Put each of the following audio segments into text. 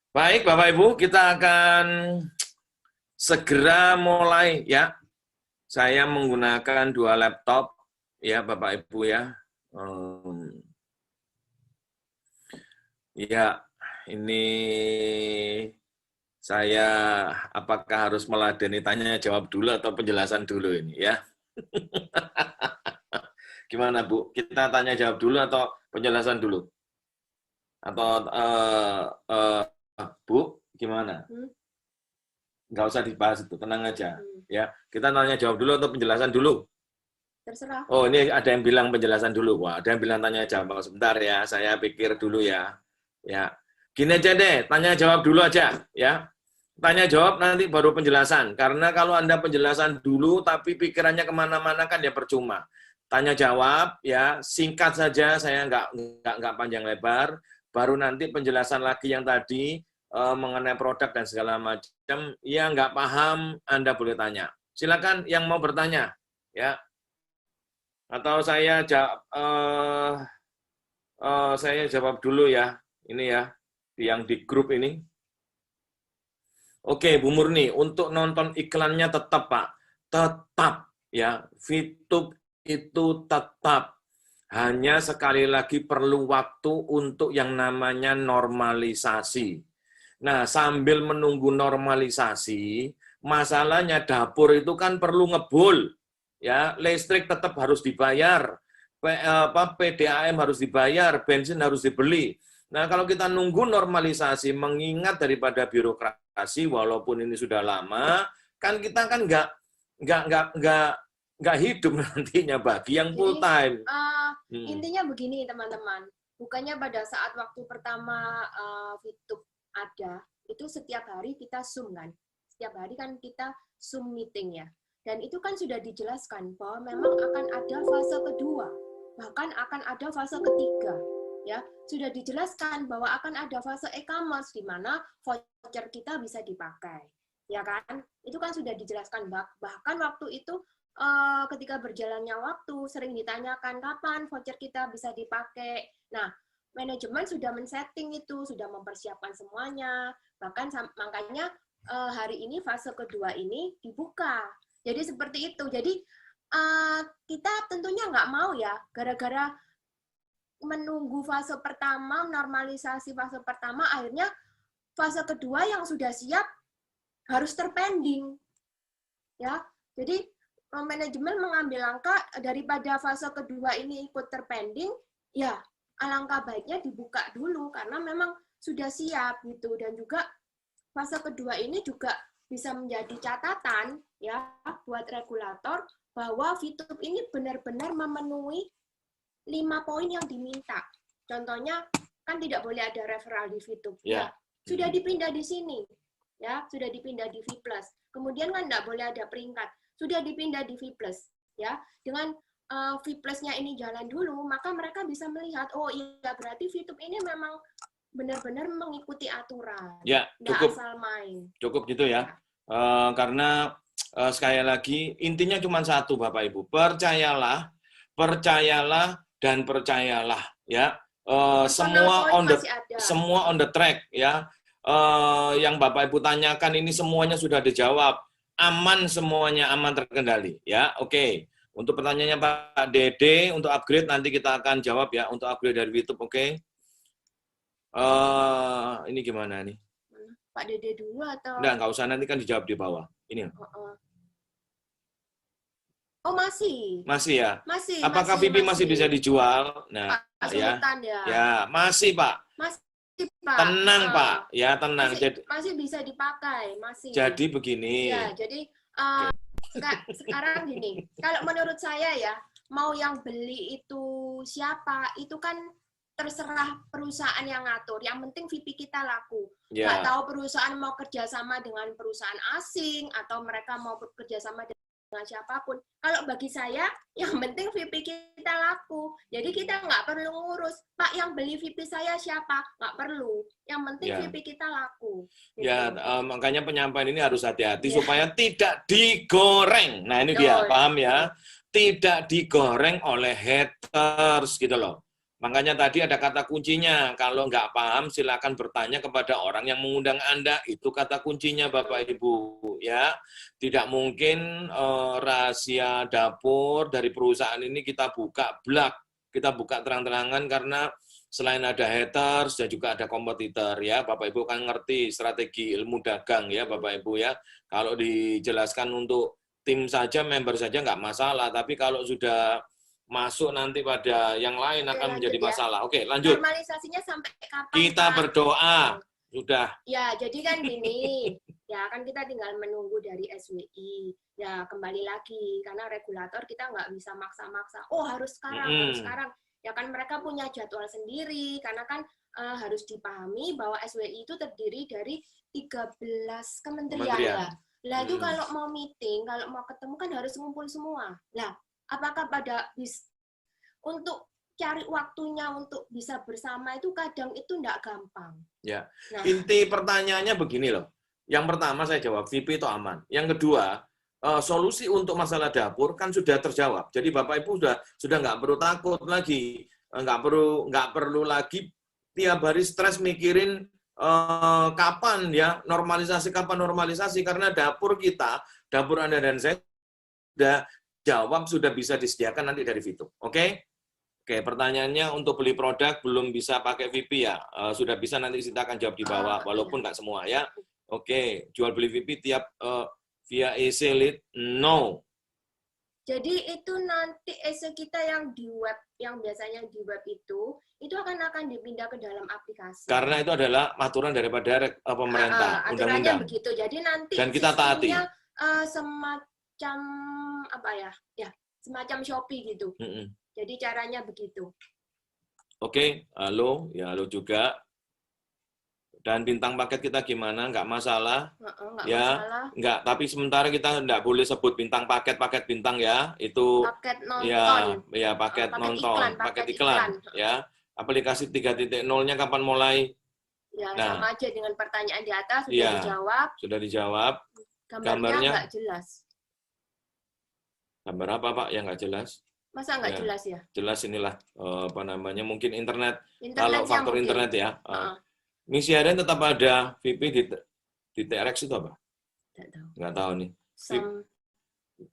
Baik, Bapak Ibu, kita akan segera mulai ya. Saya menggunakan dua laptop ya, Bapak Ibu ya. Ya, ini saya apakah harus meladeni tanya jawab dulu atau penjelasan dulu ini ya? Gimana Bu? Kita tanya jawab dulu atau penjelasan dulu? Atau Bu, gimana? Nggak usah dibahas itu, tenang aja. Ya, kita tanya jawab dulu atau penjelasan dulu? Terserah. Oh, ini ada yang bilang penjelasan dulu. Wah, ada yang bilang tanya jawab. Sebentar ya, saya pikir dulu ya. Ya, gini aja deh, tanya jawab dulu aja ya. Tanya jawab nanti baru penjelasan. Karena kalau Anda penjelasan dulu tapi pikirannya kemana-mana kan ya percuma. Tanya jawab ya, singkat saja, saya nggak panjang lebar. Baru nanti penjelasan lagi yang tadi mengenai produk dan segala macam. Ya nggak paham, Anda boleh tanya. Silakan yang mau bertanya ya. Atau saya jawab dulu ya, ini ya, yang di grup ini. Oke, Bu Murni, untuk nonton iklannya tetap, Pak. Tetap, ya. VTube itu tetap. Hanya sekali lagi perlu waktu untuk yang namanya normalisasi. Nah, sambil menunggu normalisasi, masalahnya dapur itu kan perlu ngebul. Ya, listrik tetap harus dibayar. PDAM harus dibayar, bensin harus dibeli. Nah, kalau kita nunggu normalisasi, mengingat daripada birokrasi, walaupun ini sudah lama, kan kita kan nggak hidup nantinya bagi yang full time. Intinya begini teman-teman, bukannya pada saat waktu pertama VTube ada, itu setiap hari kita Zoom kan, setiap hari kan kita Zoom meeting ya. Dan itu kan sudah dijelaskan bahwa memang akan ada fase kedua, bahkan akan ada fase ketiga. Ya, sudah dijelaskan bahwa akan ada fase e-commerce di mana voucher kita bisa dipakai. Ya kan? Itu kan sudah dijelaskan, bahkan waktu itu ketika berjalannya waktu sering ditanyakan kapan voucher kita bisa dipakai. Nah, manajemen sudah men-setting itu, sudah mempersiapkan semuanya. Bahkan makanya hari ini fase kedua ini dibuka. Jadi seperti itu. Jadi kita tentunya nggak mau ya, gara-gara menunggu fase pertama, normalisasi fase pertama, akhirnya fase kedua yang sudah siap harus terpending. Ya, jadi manajemen mengambil langkah daripada fase kedua ini ikut terpending, ya alangkah baiknya dibuka dulu karena memang sudah siap gitu. Dan juga fase kedua ini juga bisa menjadi catatan ya buat regulator bahwa VTube ini benar-benar memenuhi 5 poin yang diminta. Contohnya kan tidak boleh ada referral di VTube. Ya, sudah dipindah di sini. Ya, sudah dipindah di V+. Kemudian kan tidak boleh ada peringkat. Sudah dipindah di V+. Ya, dengan V+-nya ini jalan dulu, maka mereka bisa melihat, oh iya berarti VTube ini memang benar-benar mengikuti aturan. Ya, cukup asal main. Cukup gitu ya. Karena sekali lagi intinya cuma satu Bapak Ibu, percayalah dan percayalah ya. Semua on the track ya. Yang Bapak Ibu tanyakan ini semuanya sudah dijawab. Aman semuanya, aman terkendali ya. Oke. Untuk pertanyaannya Pak Dede untuk upgrade nanti kita akan jawab ya untuk upgrade dari YouTube, oke. Ini gimana nih? Pak Dede dulu atau? Nggak usah, nanti kan dijawab di bawah. Ini. Oh, masih. Masih ya? Masih. Apakah VIP masih bisa dijual? Nah, Pak Sultan, ya. Ya, masih, Pak. Masih, Pak. Tenang, Pak. Ya, tenang. Masih bisa dipakai, masih. Jadi begini. Ya, jadi sekarang gini. Kalau menurut saya ya, mau yang beli itu siapa, itu kan terserah perusahaan yang ngatur. Yang penting VIP kita laku. Nggak tahu perusahaan mau kerjasama dengan perusahaan asing atau mereka mau kerjasama dengan siapapun. Kalau bagi saya, yang penting VIP kita laku. Jadi kita nggak perlu ngurus, Pak yang beli VIP saya siapa? Nggak perlu. Yang penting VIP kita laku. Gitu. Ya, makanya penyampaian ini harus hati-hati supaya tidak digoreng. Nah ini dia, paham ya? Tidak digoreng oleh haters gitu loh. Makanya tadi ada kata kuncinya. Kalau nggak paham, silakan bertanya kepada orang yang mengundang Anda. Itu kata kuncinya, Bapak Ibu. Ya, tidak mungkin rahasia dapur dari perusahaan ini kita buka blak, kita buka terang-terangan karena selain ada haters dan juga ada kompetitor ya. Bapak Ibu kan ngerti strategi ilmu dagang ya, Bapak Ibu ya. Kalau dijelaskan untuk tim saja, member saja nggak masalah. Tapi kalau sudah masuk nanti pada yang lain Oke, akan menjadi lanjut ya. masalah. Oke, lanjut. Normalisasinya sampai kapan, Kita Pak? berdoa. Sudah. Ya, jadi kan gini, ya kan kita tinggal menunggu dari SWI. Ya, kembali lagi, karena regulator kita nggak bisa maksa-maksa, oh harus sekarang, harus sekarang. Ya kan mereka punya jadwal sendiri, karena kan harus dipahami bahwa SWI itu terdiri dari 13 kementerian. Ya. Lah itu kalau mau meeting, kalau mau ketemu kan harus ngumpul semua. Lah, apakah pada untuk cari waktunya untuk bisa bersama itu kadang itu enggak gampang. Ya. Nah, inti pertanyaannya begini loh. Yang pertama saya jawab, VP itu aman. Yang kedua, solusi untuk masalah dapur kan sudah terjawab. Jadi Bapak Ibu sudah nggak perlu takut lagi, nggak perlu lagi tiap hari stres mikirin kapan ya normalisasi karena dapur kita, dapur Anda dan saya sudah bisa disediakan nanti dari Vito. Oke? Oke, pertanyaannya untuk beli produk belum bisa pakai VP ya. Sudah bisa nanti kita akan jawab di bawah walaupun nggak semua ya. Oke, jual beli VP tiap via EC lead no. Jadi itu nanti EC kita yang di web, yang biasanya di web itu akan dipindah ke dalam aplikasi. Karena itu adalah aturan daripada pemerintah, undang-undang. Begitu. Jadi nanti dan kita taati. Semacam apa ya? Ya, semacam Shopee gitu. Jadi caranya begitu. Oke, halo, ya halo juga. Dan bintang paket kita gimana? Nggak masalah. Nggak ya, masalah. Nggak, tapi sementara kita nggak boleh sebut bintang paket bintang ya. Itu paket nonton. Ya paket nonton, paket iklan. Ya. Aplikasi 3.0-nya kapan mulai? Ya, sama aja dengan pertanyaan di atas sudah dijawab. Sudah dijawab. Gambarnya nggak jelas. Gambar apa, Pak, yang nggak jelas? Masa nggak jelas ya? Jelas inilah, apa namanya, mungkin internet kalau faktor mungkin. Internet ya. Misi harian tetap ada, VP di TRX itu apa? Nggak tahu nih.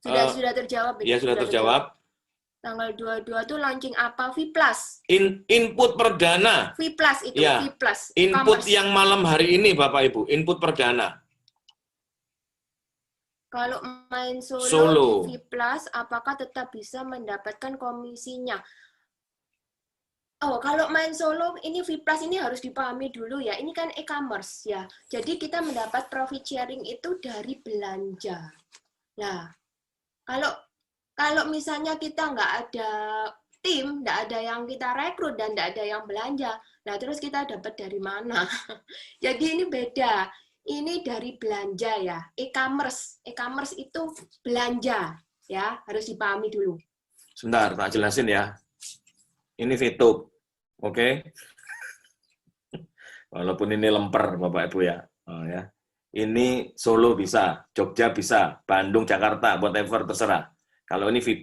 Sudah terjawab. Ya, sudah terjawab. Tanggal 22 itu launching apa? V+. Input perdana. V+ itu, ya. V+. Input yang malam hari ini, Bapak Ibu, input perdana. Kalau main solo di V+, apakah tetap bisa mendapatkan komisinya? Oh, kalau main solo, ini V+ ini harus dipahami dulu ya. Ini kan e-commerce ya. Jadi kita mendapat profit sharing itu dari belanja. Nah, kalau misalnya kita nggak ada tim, nggak ada yang kita rekrut dan nggak ada yang belanja, nah terus kita dapat dari mana? Jadi ini beda. Ini dari belanja ya, e-commerce itu belanja ya, harus dipahami dulu. Sebentar, tak jelasin ya. Ini VTube, oke? Walaupun ini lemper, Bapak Ibu ya. Ya. Ini Solo bisa, Jogja bisa, Bandung, Jakarta, whatever terserah. Kalau ini V+,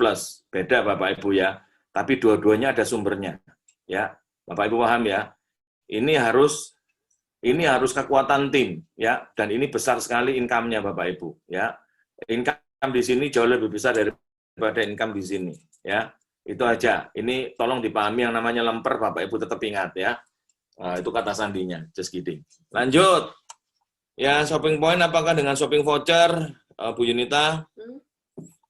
beda Bapak Ibu ya. Tapi dua-duanya ada sumbernya, ya. Bapak Ibu paham ya? Ini harus kekuatan tim ya, dan ini besar sekali income-nya Bapak Ibu ya. Income di sini jauh lebih besar daripada income di sini ya. Itu aja. Ini tolong dipahami, yang namanya lemper Bapak Ibu tetap ingat ya. Itu kata sandinya, just kidding. Lanjut. Ya, shopping point apakah dengan shopping voucher, Bu Yunita?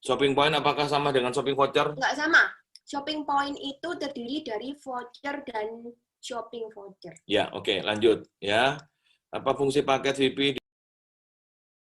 Shopping point apakah sama dengan shopping voucher? Enggak sama. Shopping point itu terdiri dari voucher dan shopping voucher. Ya, oke, lanjut ya. Apa fungsi paket VP